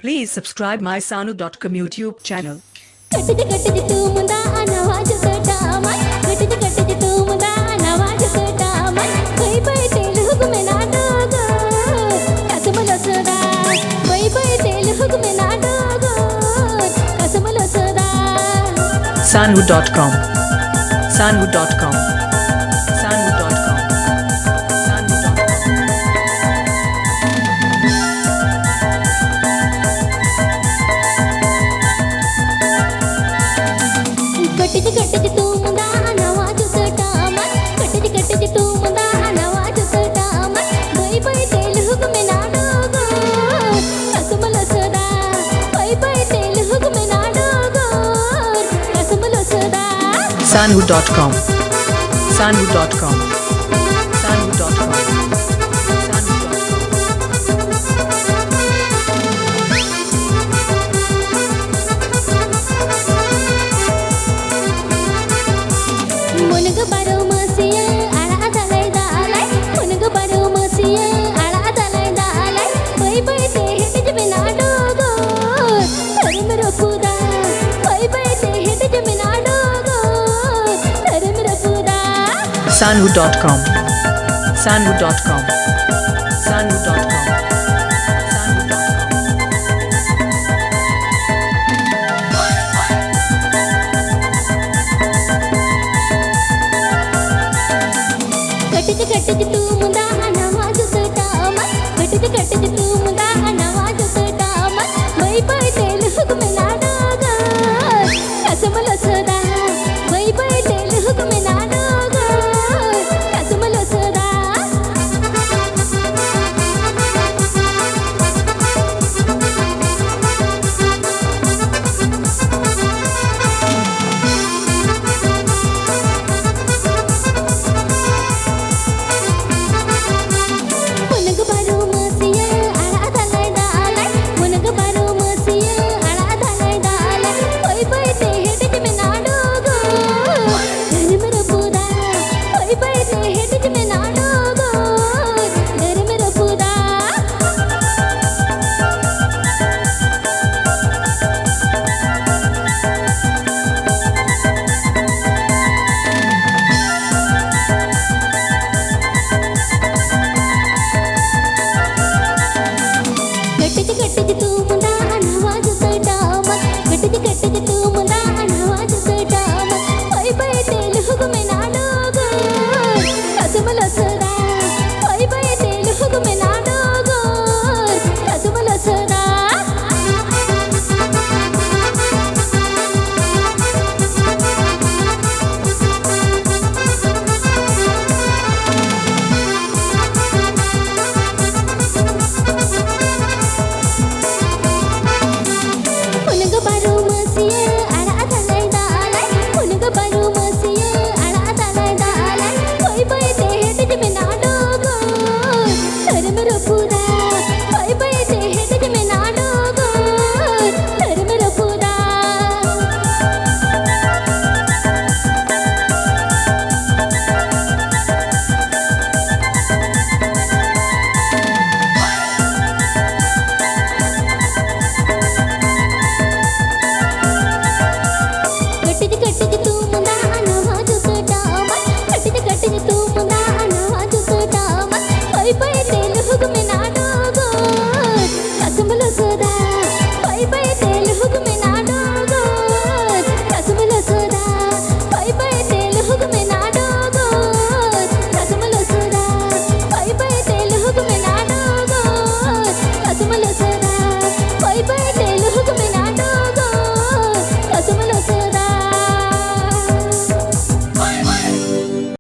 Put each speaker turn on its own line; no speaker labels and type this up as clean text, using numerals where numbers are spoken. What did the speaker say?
Please subscribe my Sanu.com YouTube channel.
कटज तू मुंदा नवाज कटामन कटज तू मुंदा नवाज कटामन कोई तेलुगु में नाटोगो कसमलो सदा कोई तेलुगु में नाटोगो कसमलो सदा
Sanu.com Sanu.com Sanu.com
कटज तू मुंदा नवाज कटामन कटज तू मुंदा नवाज कटामन कोई तेलुगु में नाटोगो कसमलो सदा कोई तेलुगु में नाटोगो कसमलो सदा
Sanu.com Sanu.com Sanu.com
मुनग बरो मसिया आला दलाई दालाई मुनग बरो मसिया आला दलाई दालाई कोई ते हिट बिना डोगो धर्म रखुदा कोई ते हिट बिना डोगो धर्म रखुदा
Sanu.com Sanu.com Sanu.com